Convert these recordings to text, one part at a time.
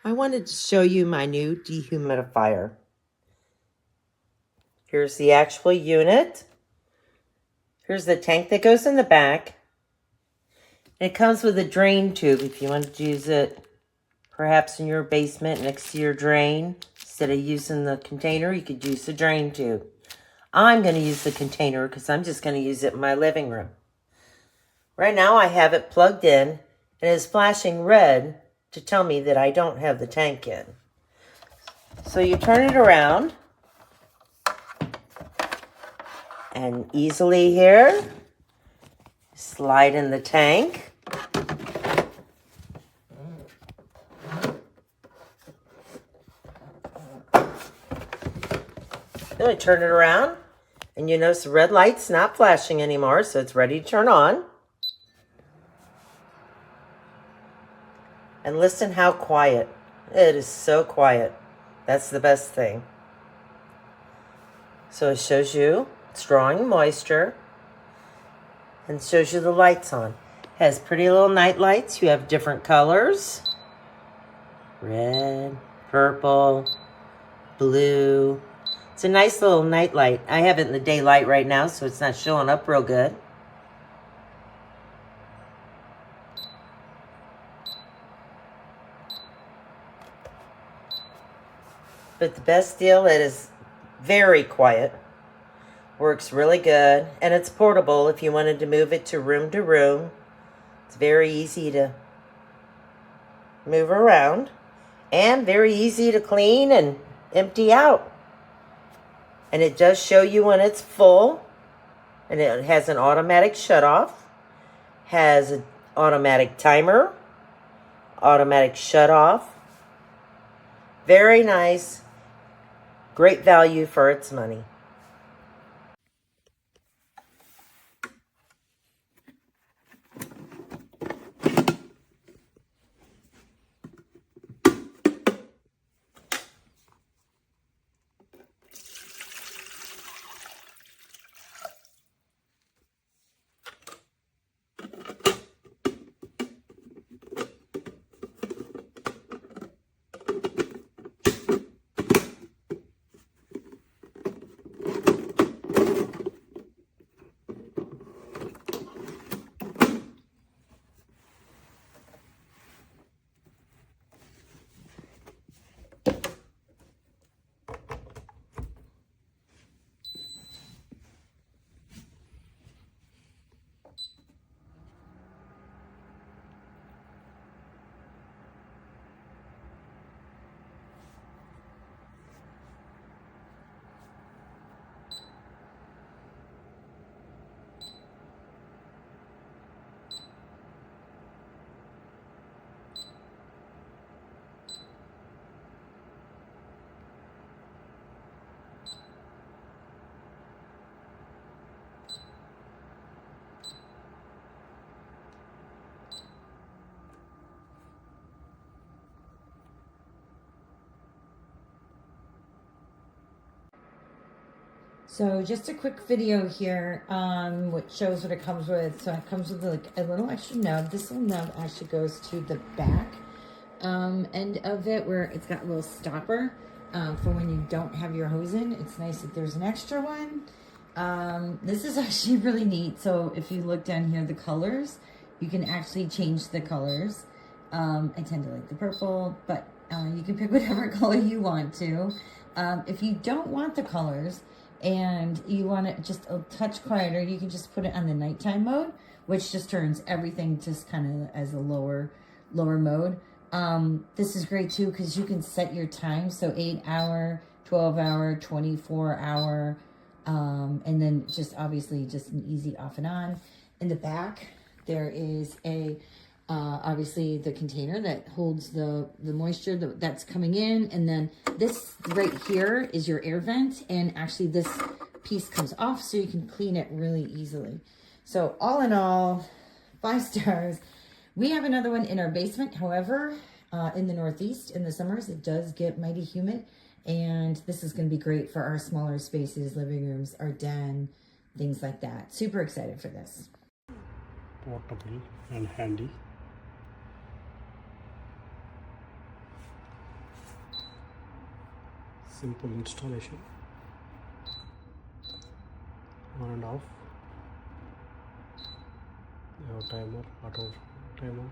I wanted to show you my new dehumidifier. Here's the actual unit. Here's the tank that goes in the back. It comes with a drain tube if you wanted to use it perhaps in your basement next to your drain. Instead of using the container, you could use the drain tube. I'm going to use the container because I'm just going to use it in my living room. Right now I have it plugged in and it's flashing red to tell me that I don't have the tank in. So you turn it around and easily here slide in the tank. Then I turn it around and you notice the red light's not flashing anymore, so it's ready to turn on. And listen how quiet. It is so quiet. That's the best thing. So it shows you it's drawing moisture and shows you the lights on. It has pretty little night lights. You have different colors. Red, purple, blue. It's a nice little night light. I have it in the daylight right now, so it's not showing up real good. But the best deal, it is very quiet. Works really good. And it's portable if you wanted to move it to room. It's very easy to move around. And very easy to clean and empty out. And it does show you when it's full. And it has an automatic shut-off. Has an automatic timer. Automatic shut-off. Very nice. Great value for its money. So just a quick video here which shows what it comes with. So it comes with like a little extra nub. This little nub actually goes to the back end of it where it's got a little stopper for when you don't have your hose in. It's nice that there's an extra one. This is actually really neat. So if you look down here, the colors, you can actually change the colors. I tend to like the purple, but you can pick whatever color you want to. If you don't want the colors, and you want it just a touch quieter, you can just put it on the nighttime mode, which just turns everything just kind of as a lower mode. This is great too because you can set your time, so 8 hour, 12 hour, 24 hour, and then just obviously just an easy off and on. In the back, there is a obviously the container that holds the moisture that's coming in, and then this right here is your air vent, and actually this piece comes off so you can clean it really easily. So all in all, 5 stars. We have another one in our basement. However, in the Northeast in the summers it does get mighty humid, and this is going to be great for our smaller spaces, living rooms, our den, things like that. Super excited for this. Portable and handy. Simple installation. On and off. You have timer, auto timer.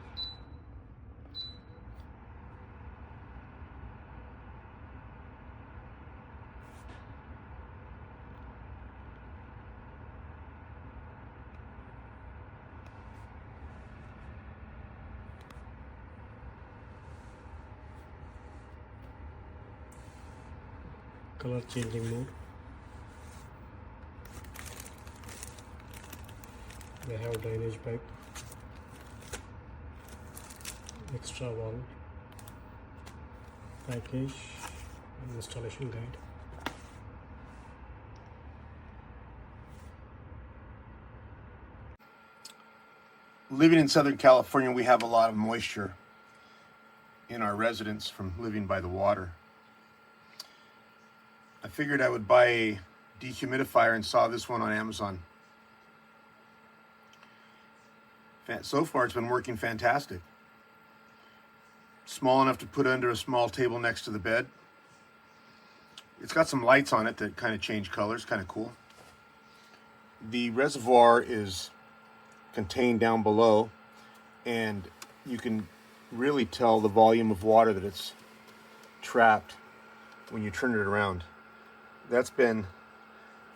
Color changing mode. They have drainage pipe, extra wall, package, and installation guide. Living in Southern California, we have a lot of moisture in our residence from living by the water. I figured I would buy a dehumidifier and saw this one on Amazon. So far, it's been working fantastic. Small enough to put under a small table next to the bed. It's got some lights on it that kind of change colors, kind of cool. The reservoir is contained down below, and you can really tell the volume of water that it's trapped when you turn it around. That's been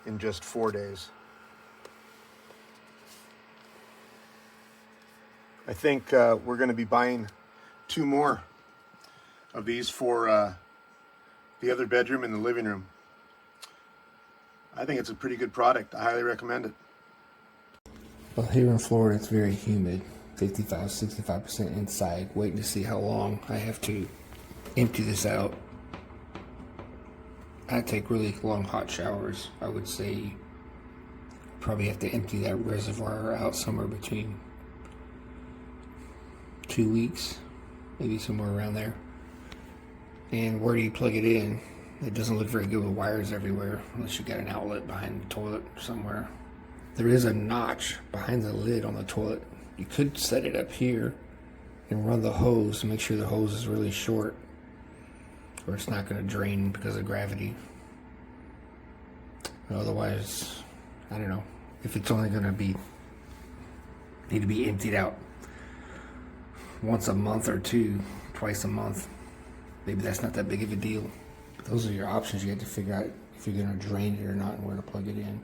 in just 4 days. I think we're going to be buying 2 more of these for the other bedroom and the living room. I think it's a pretty good product. I highly recommend it. Well, here in Florida, it's very humid, 65% inside, waiting to see how long I have to empty this out. I take really long hot showers. I would say probably have to empty that reservoir out somewhere between 2 weeks, maybe somewhere around there. And where do you plug it in? It doesn't look very good with wires everywhere, unless you got an outlet behind the toilet somewhere. There is a notch behind the lid on the toilet. You could set it up here and run the hose to make sure the hose is really short, or it's not going to drain because of gravity. But otherwise, I don't know. If it's only going to need to be emptied out once a month or twice a month, maybe that's not that big of a deal. But those are your options. You have to figure out if you're going to drain it or not and where to plug it in.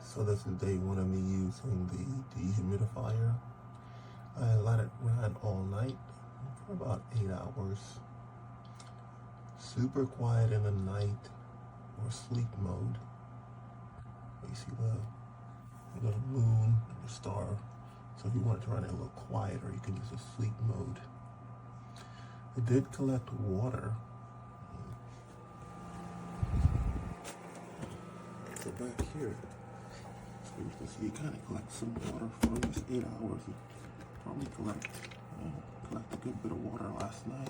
So this is day 1 of me using the dehumidifier. I let it run all night for about 8 hours. Super quiet in the night, or sleep mode. You see the little moon and the star. So if you want it to run it a little quieter, you can use a sleep mode. It did collect water. So back here, you can see it kind of collects some water for just 8 hours. It probably collect a good bit of water last night.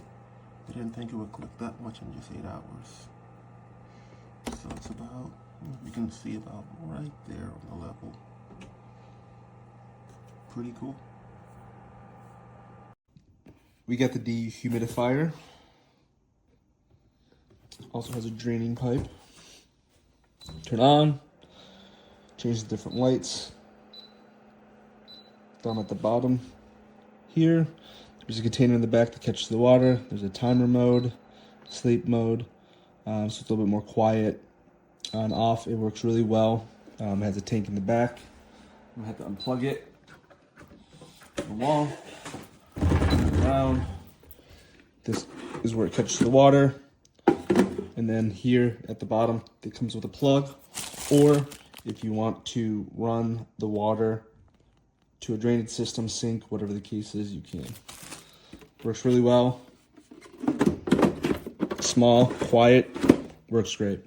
I didn't think it would collect that much in just 8 hours. So it's about, you can see about right there on the level. Pretty cool. We got the dehumidifier. Also has a draining pipe. Turn on. Change the different lights. Down at the bottom here, there's a container in the back that catches the water. There's a timer mode, sleep mode, so it's a little bit more quiet. On off, it works really well. It has a tank in the back. I'm gonna have to unplug it. The wall, around. This is where it catches the water. And then here at the bottom, it comes with a plug. Or if you want to run the water to a drainage system, sink, whatever the case is, you can. Works really well. Small, quiet, works great.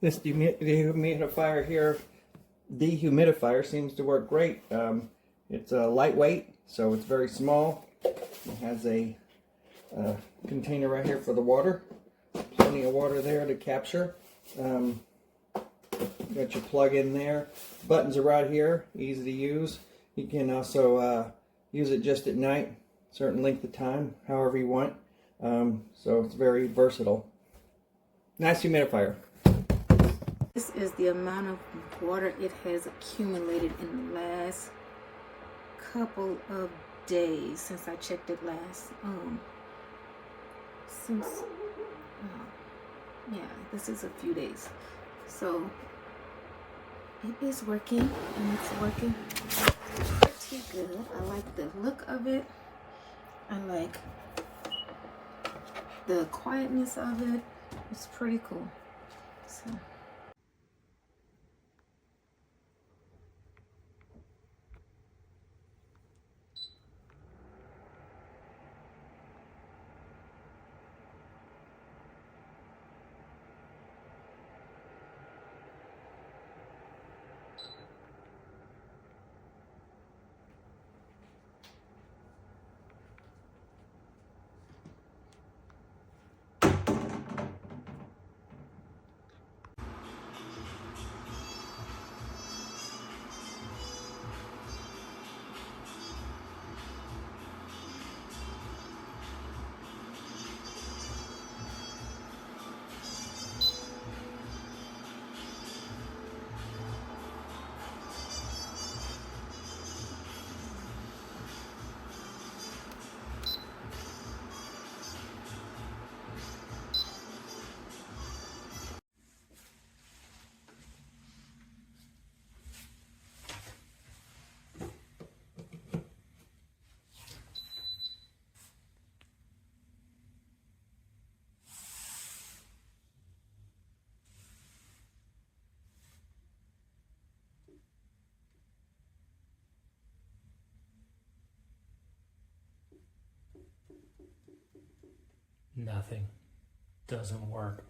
This dehumidifier here, dehumidifier, seems to work great. It's lightweight, so it's very small. It has a container right here for the water. Plenty of water there to capture. Got your plug in there. Buttons are right here, easy to use. You can also use it just at night, certain length of time, however you want. So it's very versatile. Nice humidifier. This is the amount of water it has accumulated in the last couple of days since I checked it last. Yeah, this is a few days. So it is working, and it's working pretty good. I like the look of it. I like the quietness of it. It's pretty cool. So Nothing. Doesn't work.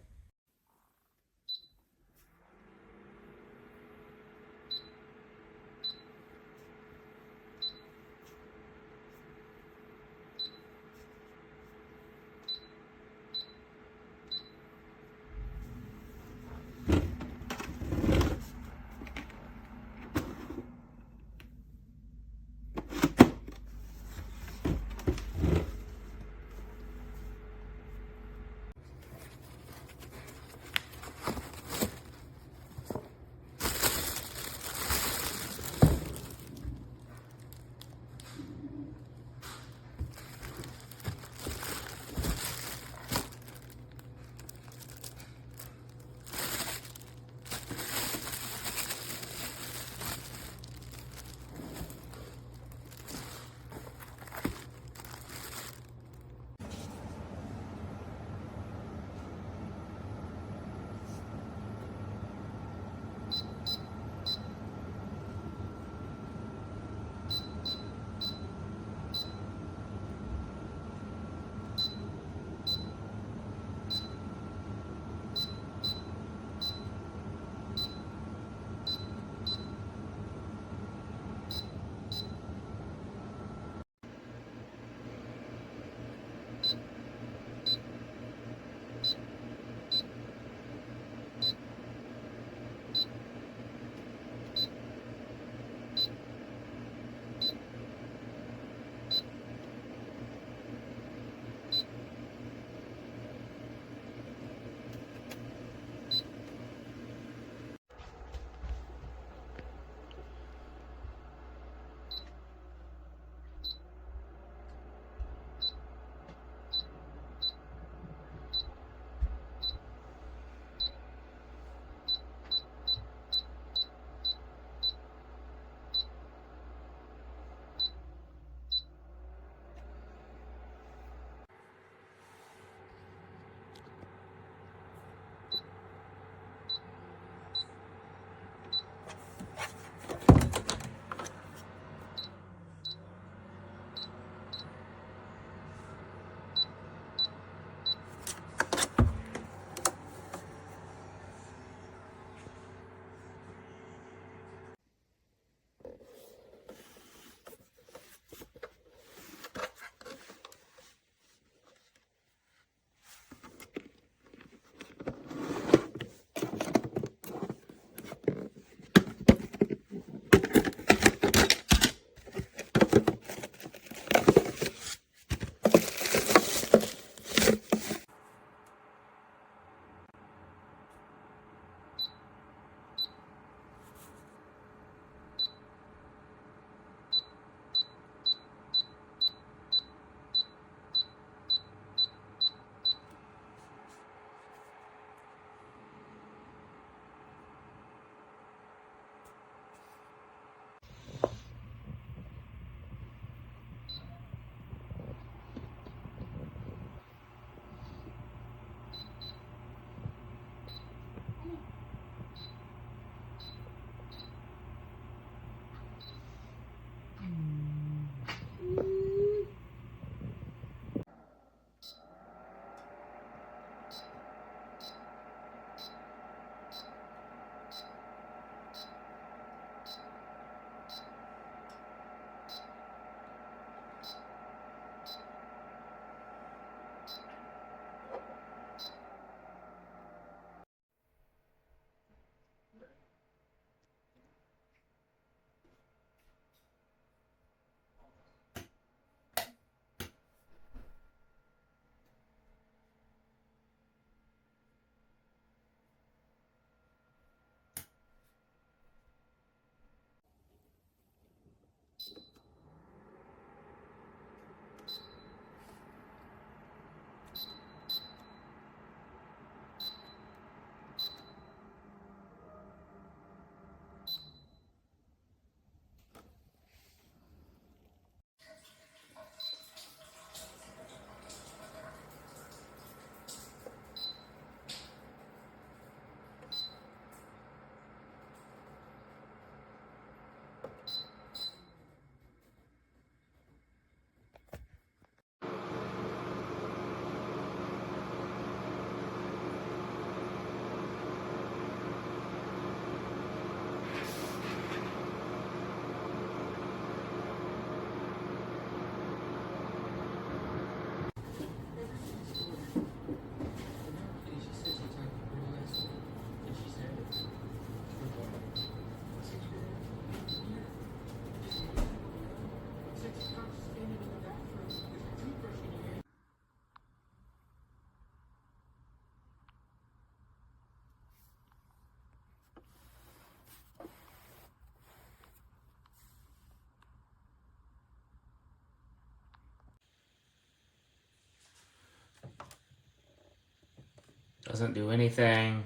Doesn't do anything.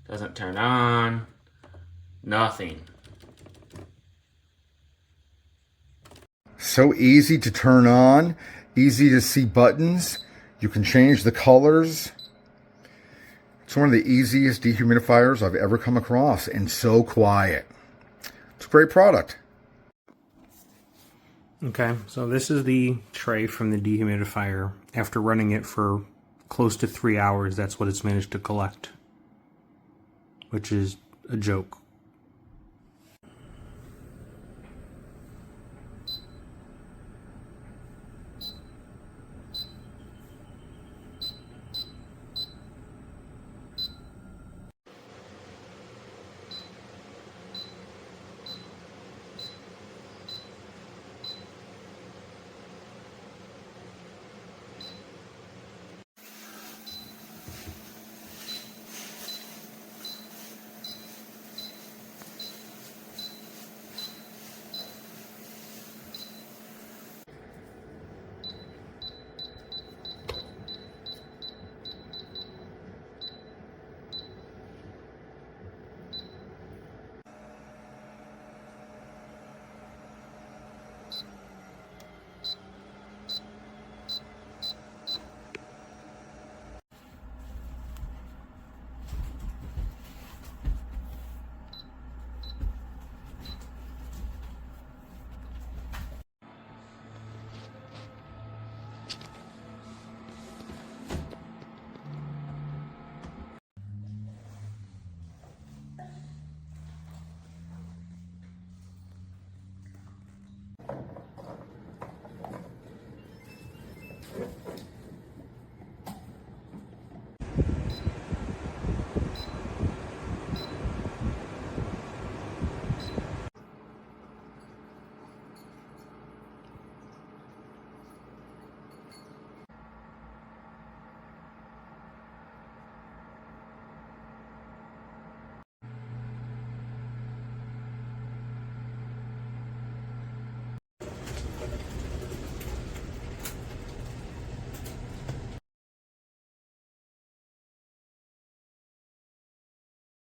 Doesn't turn on. Nothing. So easy to turn on, easy to see buttons. You can change the colors. It's one of the easiest dehumidifiers I've ever come across, and so quiet. It's a great product. Okay, so this is the tray from the dehumidifier. After running it for close to 3 hours, that's what it's managed to collect, which is a joke.